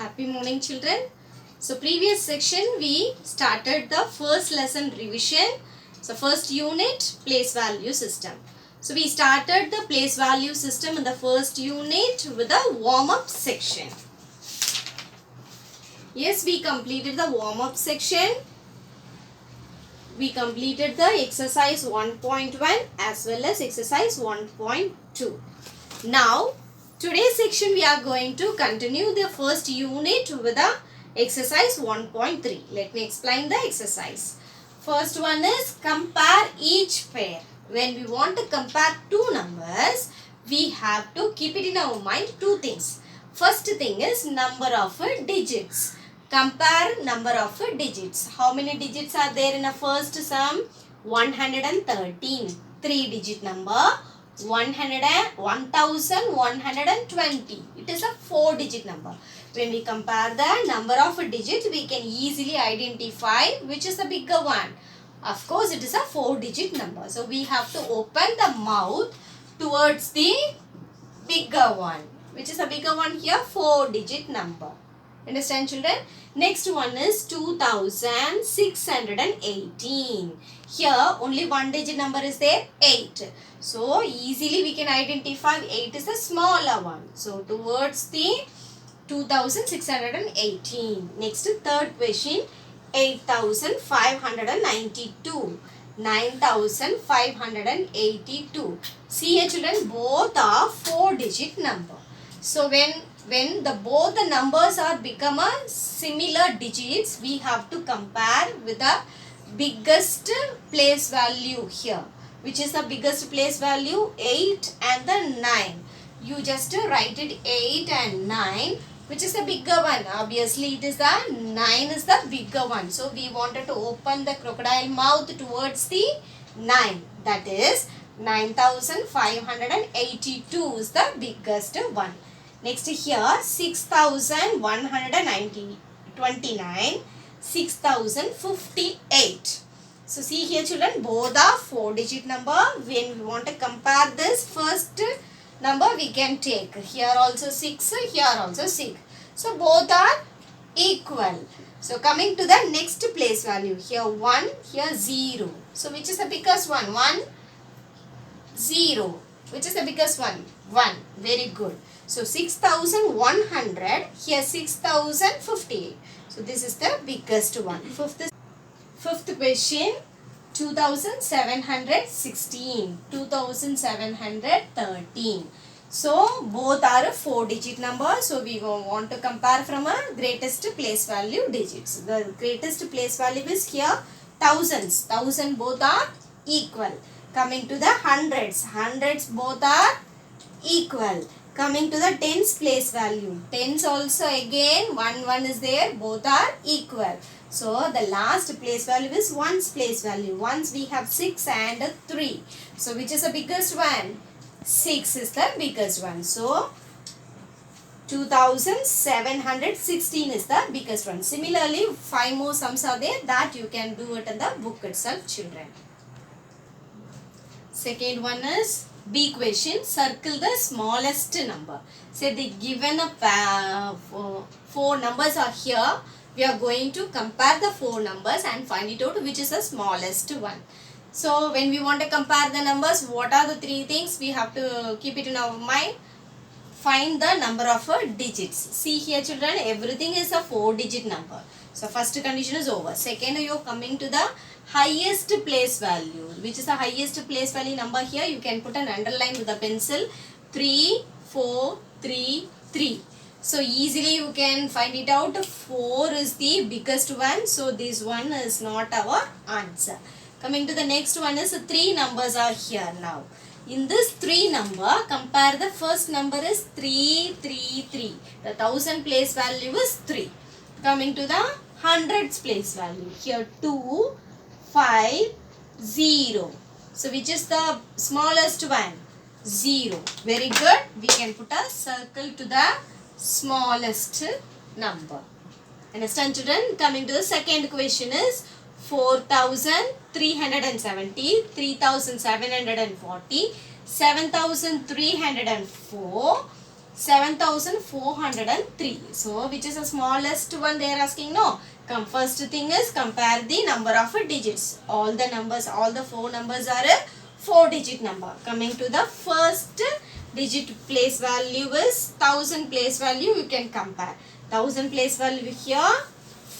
Happy morning, children. So previous section we started the first lesson revision. So first unit, place value system. So we started the place value system in the first unit with a warm-up section. Yes, we completed the warm-up section. We completed the exercise 1.1 as well as exercise 1.2. Now, today's section we are going to continue the first unit with the exercise 1.3. Let me explain the exercise. First one is compare each pair. When we want to compare two numbers, we have to keep it in our mind two things. First thing is number of digits. Compare number of digits. How many digits are there in a first sum? 113. 3-digit number. 1120. It is a 4-digit number. When we compare the number of digits, we can easily identify which is the bigger one. Of course, it is a 4-digit number. So, we have to open the mouth towards the bigger one. Which is a bigger one here? 4-digit number. Understand, children? Next one is 2618. Here only one digit number is there, 8. So easily we can identify 8 is the smaller one. So towards the 2618. Next third question, 8592. 9582. See here, children, both are 4-digit number. So when both the numbers are become a similar digits, we have to compare with the biggest place value here. Which is the biggest place value? 8 and the 9. You just write it 8 and 9. Which is the bigger one? Obviously it is the 9 is the bigger one. So we wanted to open the crocodile mouth towards the 9. That is 9582 is the biggest one. Next here 6129, 6058. So see here, children, both are 4-digit number. When we want to compare this first number, we can take here also 6, here also 6. So both are equal. So coming to the next place value, here 1, here 0. So which is the biggest one? 1, 0. Which is the biggest one? 1. Very good. So 6100, here 6058. So this is the biggest one. Fifth question, 2716, 2713. So both are a 4-digit number. So we want to compare from a greatest place value digits. The greatest place value is here thousands. 1000 both are equal. Coming to the hundreds. Hundreds both are equal. Coming to the tens place value. Tens also again 1 is there. Both are equal. So the last place value is ones place value. Ones we have 6 and 3. So which is the biggest one? 6 is the biggest one. So 2716 is the biggest one. Similarly, 5 more sums are there that you can do it in the book itself, children. Second one is B question. Circle the smallest number. Say the given 4 numbers are here. We are going to compare the 4 numbers and find it out which is the smallest one. So when we want to compare the numbers, what are the 3 things? We have to keep it in our mind. Find the number of digits. See here, children, everything is a 4-digit number. So first condition is over. Second, you are coming to the highest place value. Which is the highest place value number here? You can put an underline with a pencil. 3, 4, 3, 3. So easily you can find it out. 4 is the biggest one. So this one is not our answer. Coming to the next one is 3 numbers are here now. In this 3 number, compare the first number is 3, 3, 3. The 1000 place value is 3. Coming to the hundreds place value. Here 2, 5, 0. So which is the smallest one? 0. Very good. We can put a circle to the smallest number. Understand, children? Coming to the second question is 4370, 3740, 7304, 7403. So which is the smallest one they are asking? No. First thing is compare the number of digits. All the numbers, all the 4 numbers are a 4-digit number. Coming to the first digit place value is 1000 place value, you can compare. 1000 place value here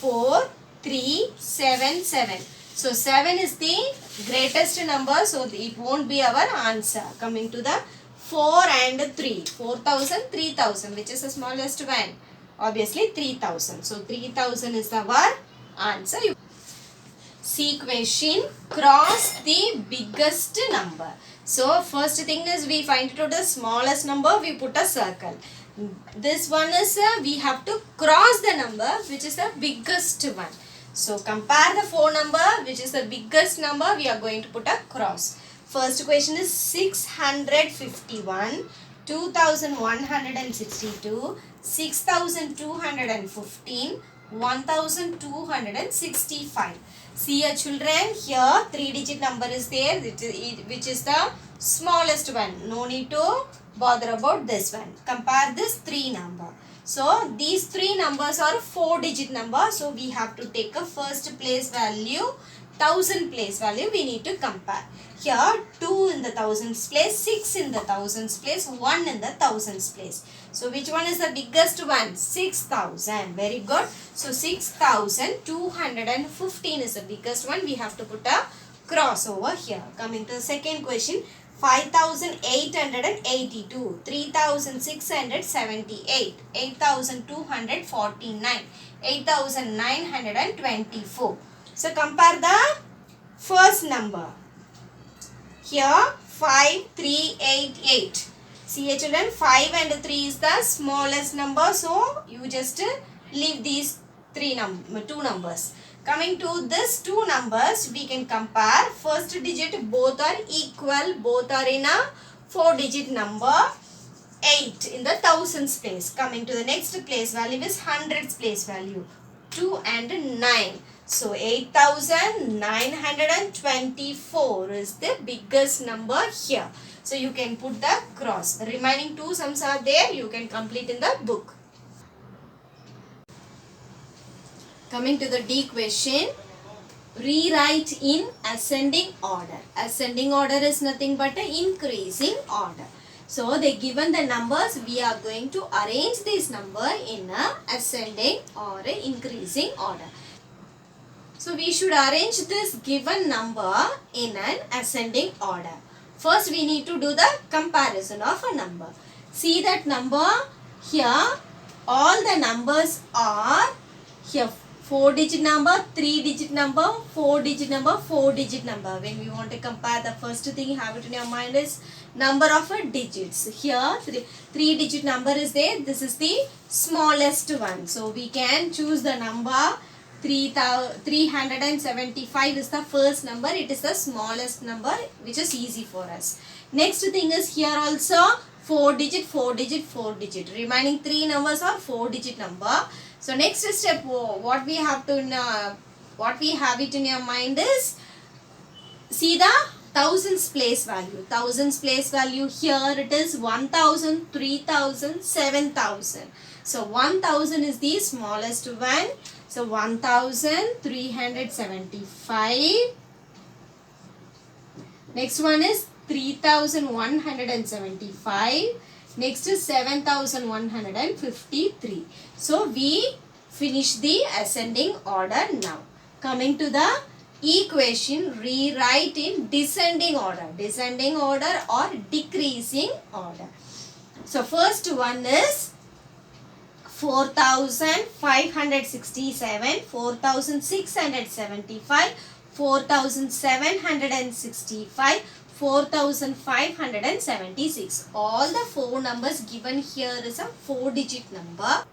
4377. So 7 is the greatest number, so it won't be our answer. Coming to the 4 and 3, 4000, 3000, which is the smallest one? Obviously 3000. So 3000 is our answer. See question, cross the biggest number. So first thing is we find it out the smallest number, we put a circle. This one is we have to cross the number which is the biggest one. So compare the 4 number which is the biggest number, we are going to put a cross. First question is 651, 2162, 6215, 1265. See children, here 3-digit number is there which is the smallest one. No need to bother about this one. Compare this 3 number. So these 3 numbers are 4-digit number. So we have to take a first place value, 1000 place value we need to compare. Here 2 in the thousands place, 6 in the thousands place, 1 in the thousands place. So which one is the biggest one? 6000. Very good. So 6215 is the biggest one. We have to put a cross over here. Coming to the second question. 5882, 3678, 8249, 8924. So compare the first number. Here 5388. See children, 5 and 3 is the smallest number. So you just leave these 2 numbers. Coming to this 2 numbers, we can compare. First digit both are equal, both are in a 4-digit number. 8 in the thousands place. Coming to the next place value is hundreds place value. 2 and 9. So 8924 is the biggest number here. So you can put the cross. The remaining 2 sums are there. You can complete in the book. Coming to the D question, rewrite in ascending order. Ascending order is nothing but an increasing order. So they given the numbers, we are going to arrange this number in a ascending or a increasing order. So we should arrange this given number in an ascending order. First we need to do the comparison of a number. See that number here, all the numbers are here. 4-digit number, 3-digit number, 4-digit number, 4-digit number. When we want to compare, the first thing you have it in your mind is number of digits. Here 3-digit number is there. This is the smallest one. So we can choose the number 375 is the first number. It is the smallest number which is easy for us. Next thing is here also 4-digit, 4-digit, 4-digit. Remaining 3 numbers are 4-digit number. So next step, what we have it in your mind is, see the thousands place value. Thousands place value here it is 1000, 3000, 7000. So 1000 is the smallest one. So 1375. Next one is 3175. Next is 7153. So we finish the ascending order now. Coming to the equation, rewrite in descending order. Descending order or decreasing order. So first one is 4567, 4675, 4765, 4576. All the 4 numbers given here is a 4-digit number.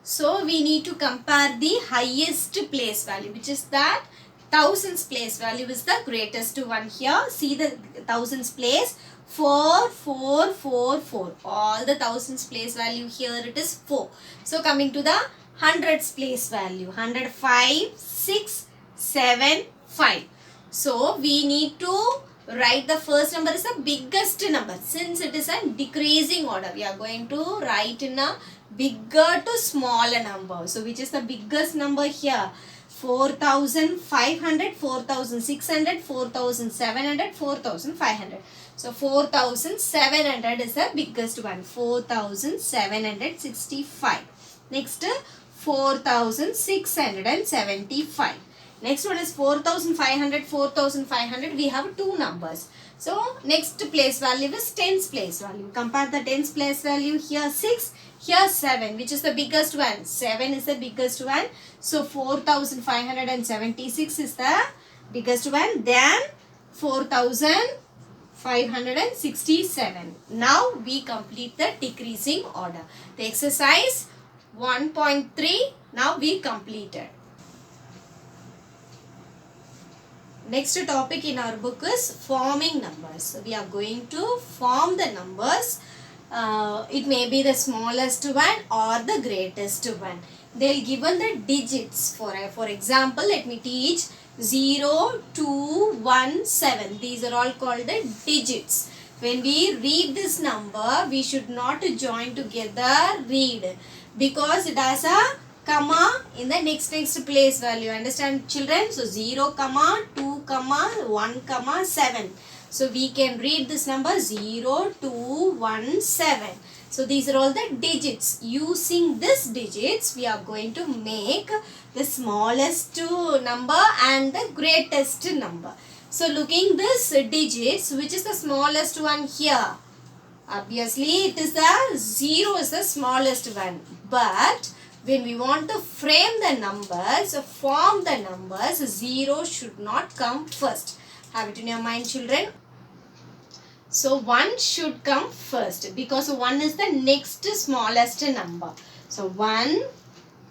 So we need to compare the highest place value, which is that thousands place value is the greatest one here. See the thousands place 4, 4, 4, 4. All the thousands place value here it is 4. So coming to the hundreds place value, 105, 6, 7, 5. So we need to write the first number is the biggest number. Since it is a decreasing order, we are going to write in a bigger to smaller number. So which is the biggest number here? 4,500, 4,600, 4,700, 4,500. So 4,700 is the biggest one. 4,765. Next 4,675. Next one is 4,500, 4,500. We have two numbers. So next place value is tens place value. Compare the tens place value. Here 6, here 7. Which is the biggest one? 7 is the biggest one. So 4,576 is the biggest one. Then 4,567. Now we complete the decreasing order. The exercise 1.3 now we completed. Next topic in our book is forming numbers. So we are going to form the numbers. It may be the smallest one or the greatest one. They'll given the digits. For example, let me teach 0, 2, 1, 7. These are all called the digits. When we read this number, we should not join together read, because it has a comma in the next place value. Understand, children? So 0, 2, 1, 7. So we can read this number 0, 2, 1, 7. So these are all the digits. Using these digits, we are going to make the smallest number and the greatest number. So looking this digits, which is the smallest one here? Obviously, it is the 0 is the smallest one. But when we want to frame the numbers, form the numbers, 0 should not come first. Have it in your mind, children. So 1 should come first, because 1 is the next smallest number. So 1,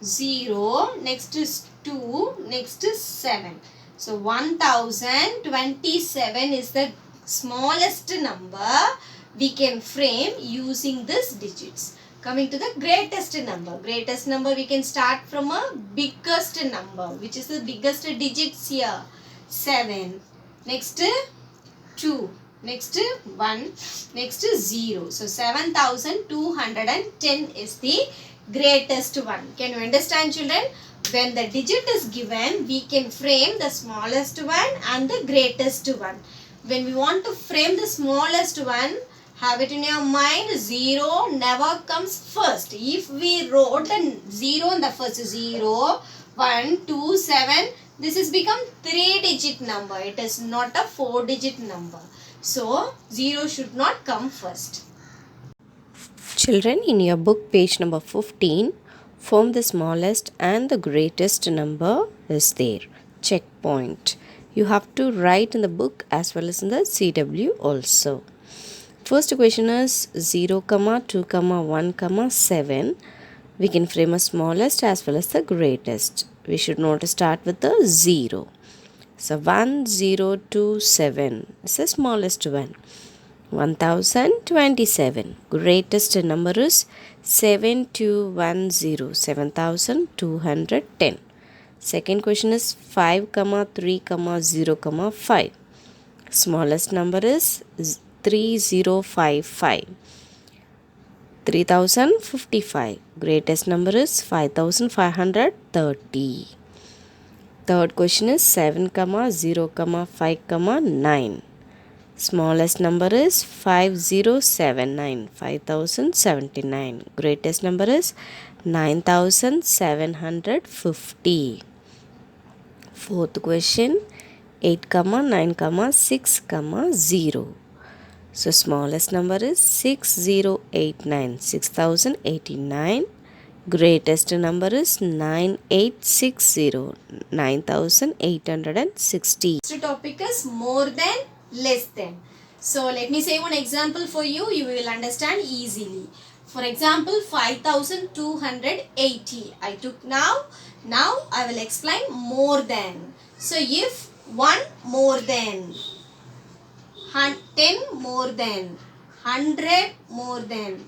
0, next is 2, next is 7. So 1027 is the smallest number we can frame using these digits. Coming to the greatest number. Greatest number we can start from a biggest number. Which is the biggest digits here? 7. Next 2. Next 1. Next 0. So 7210 is the greatest one. Can you understand, children? When the digit is given, we can frame the smallest one and the greatest one. When we want to frame the smallest one, have it in your mind, 0 never comes first. If we wrote the 0 in the first, 0, 1, 2, 7, this has become 3-digit number. It is not a 4-digit number. So 0 should not come first. Children, in your book page number 15, form the smallest and the greatest number is there. Checkpoint. You have to write in the book as well as in the CW also. First question is 0, 2, 1, 7. We can frame a smallest as well as the greatest. We should not start with the 0. So 1027 is the smallest one. 1027. Greatest number is 7210. 7210. Second question is 5, 3, 0, 5. Smallest number is 3055. 3055. Greatest number is 5530. Third question is 7, 0, 5, 9. Smallest number is 5079. 5079. Greatest number is 9750. Fourth question 8, 9, 6, 0. So smallest number is 6089. 6089. Greatest number is 9860. 9860. Next topic is more than, less than. So let me say one example for you. You will understand easily. For example, 5280. I took now. Now I will explain more than. So if 1 more than, 10 more than, 100 more than,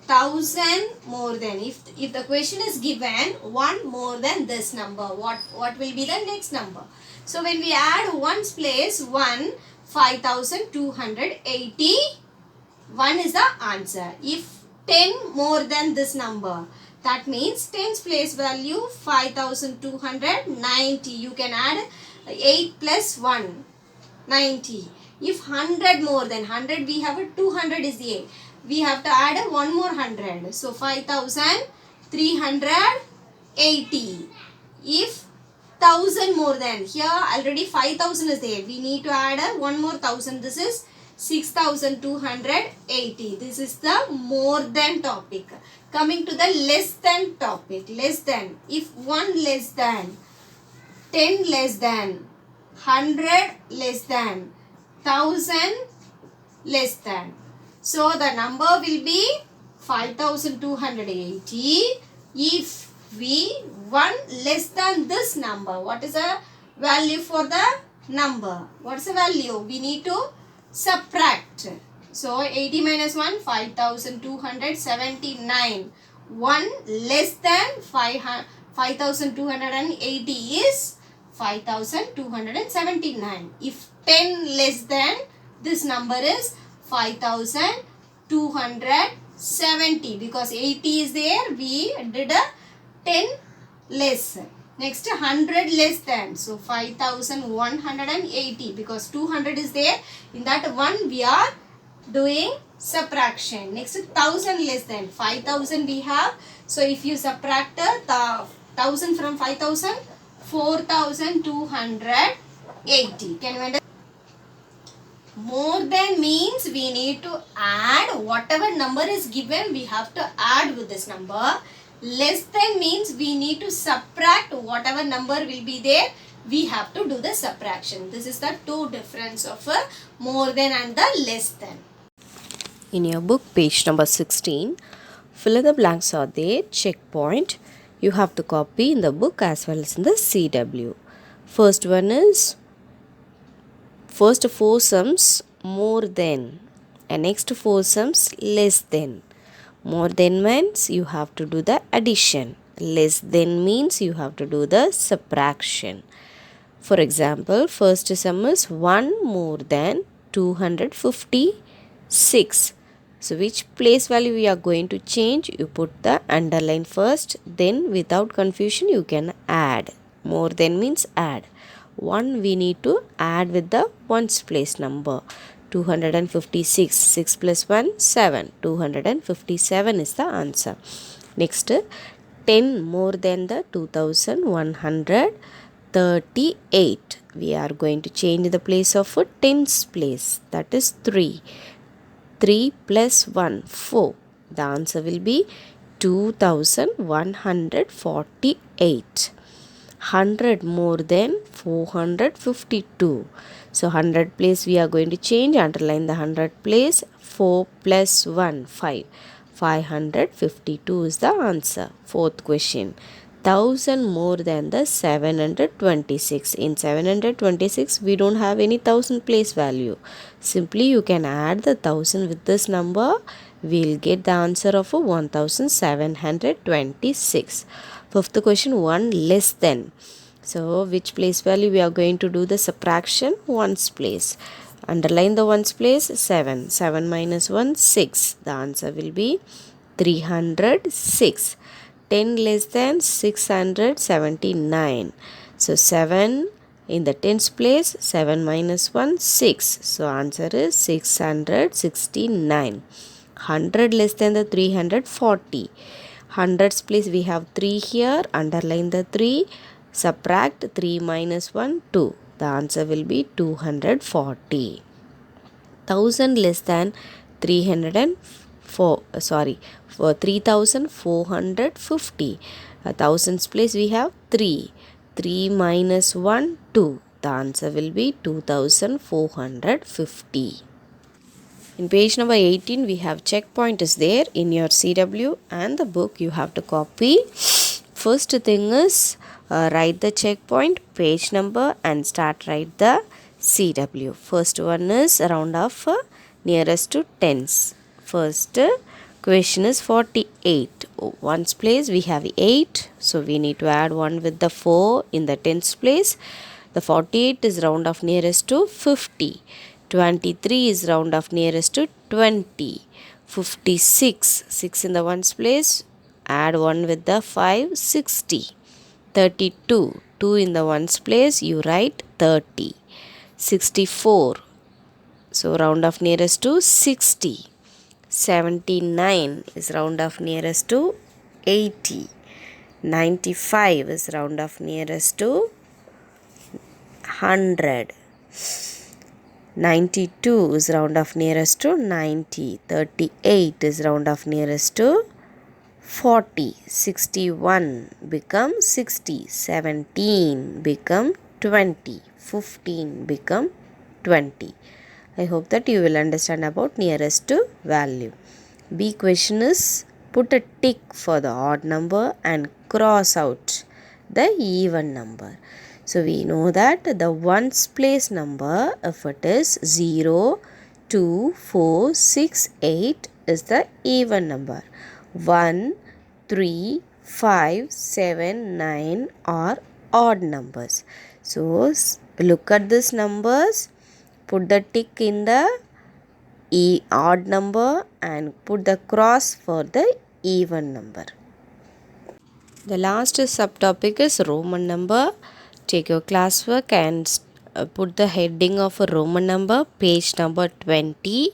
1000 more than. If the question is given 1 more than this number, what will be the next number? So when we add 1's place 1, 5281 is the answer. If 10 more than this number, that means 10's place value 5290. You can add 8 plus 1, 90. If 100 more than 100, we have a 200 is the 8. We have to add a one more 100. So 5380. If 1000 more than, here already 5000 is there. We need to add a one more 1000. This is 6280. This is the more than topic. Coming to the less than topic. Less than. If 1 less than, 10 less than, 100 less than, 1000 less than. So the number will be 5280. If we 1 less than this number, what is the value for the number? What is the value? We need to subtract. So 80 minus 1, 5279. 1 less than 5280 is 5279. If 10 less than, this number is 5270, because 80 is there, we did a 10 less. Next 100 less than, so 5180, because 200 is there, in that one we are doing subtraction. Next 1000 less than, 5000 we have, so if you subtract the 1000 from 5000, 4280. Can you understand? More than means we need to add whatever number is given, we have to add with this number. Less than means we need to subtract whatever number will be there, we have to do the subtraction. This is the two difference of more than and the less than. In your book, page number 16, fill in the blanks are there, checkpoint. You have to copy in the book as well as in the CW. First one is, first 4 sums more than, and next 4 sums less than. More than means you have to do the addition. Less than means you have to do the subtraction. For example, first sum is 1 more than 256. So which place value we are going to change? You put the underline first, then without confusion you can add. More than means add. 1 we need to add with the ones place number. 256, 6 plus 1, 7. 257 is the answer. Next, 10 more than the 2138. We are going to change the place of a tens place. That is 3. 3 plus 1, 4. The answer will be 2148. 100 more than 452. So 100 place we are going to change, underline the 100 place. 4 plus 1, 5. 552 is the answer. Fourth question. 1000 more than the 726. In 726 we don't have any 1000 place value. Simply you can add the 1000 with this number. We'll get the answer of 1726. Fifth question, 1 less than. So which place value we are going to do the subtraction? Ones place. Underline the ones place. 7. 7 minus 1, 6. The answer will be 306. 10 less than 679. So 7 in the tens place. 7 minus 1, 6. So answer is 669. 100 less than the 340. Hundreds place we have 3 here. Underline the 3. Subtract 3 minus 1, 2. The answer will be 240. 1000 less than 304. For 3450. Thousands place we have 3. 3 minus 1, 2. The answer will be 2450. In page number 18, we have checkpoint is there. In your CW and the book, you have to copy. First thing is, write the checkpoint, page number and start write the CW. First one is round off nearest to tens. First question is 48. Ones place we have 8. So we need to add 1 with the 4 in the tens place. The 48 is round off nearest to 50. 23 is round off nearest to 20. 56, 6 in the ones place, add 1 with the 5, 60. 32, 2 in the ones place, you write 30. 64, so round off nearest to 60. 79 is round off nearest to 80. 95 is round off nearest to 100. 92 is round off nearest to 90. 38 is round off nearest to 40. 61 become 60. 17 become 20. 15 become 20. I hope that you will understand about nearest to value. B question is, put a tick for the odd number and cross out the even number. So we know that the ones place number, if it is 0, 2, 4, 6, 8 is the even number. 1, 3, 5, 7, 9 are odd numbers. So look at these numbers, put the tick in the odd number and put the cross for the even number. The last subtopic is Roman number. Take your classwork and put the heading of a Roman number, page number 20,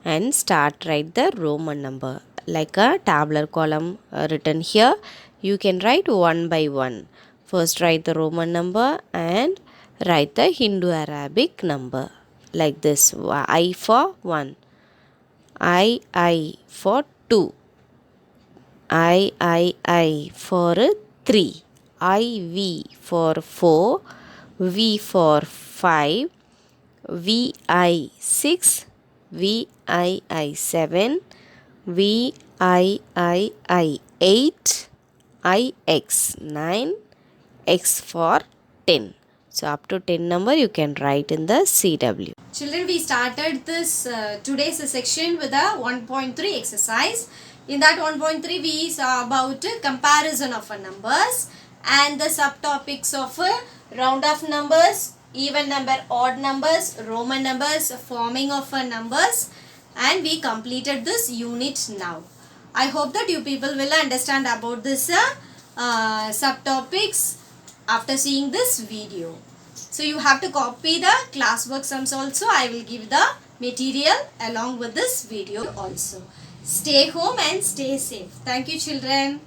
and start write the Roman number. Like a tabular column written here, you can write one by one. First write the Roman number and write the Hindu-Arabic number. Like this, I for 1, I for 2, I for 3, IV for 4, V for 5, VI 6, VII 7, VIII 8, IX 9, X for 10. So up to 10 number you can write in the CW. Children, we started this today's section with a 1.3 exercise. In that 1.3 we saw about comparison of numbers and the subtopics of round off numbers, even number, odd numbers, Roman numbers, forming of numbers, and we completed this unit now. I hope that you people will understand about this subtopics after seeing this video. So you have to copy the classwork sums also. I will give the material along with this video also. Stay home and stay safe. Thank you, children.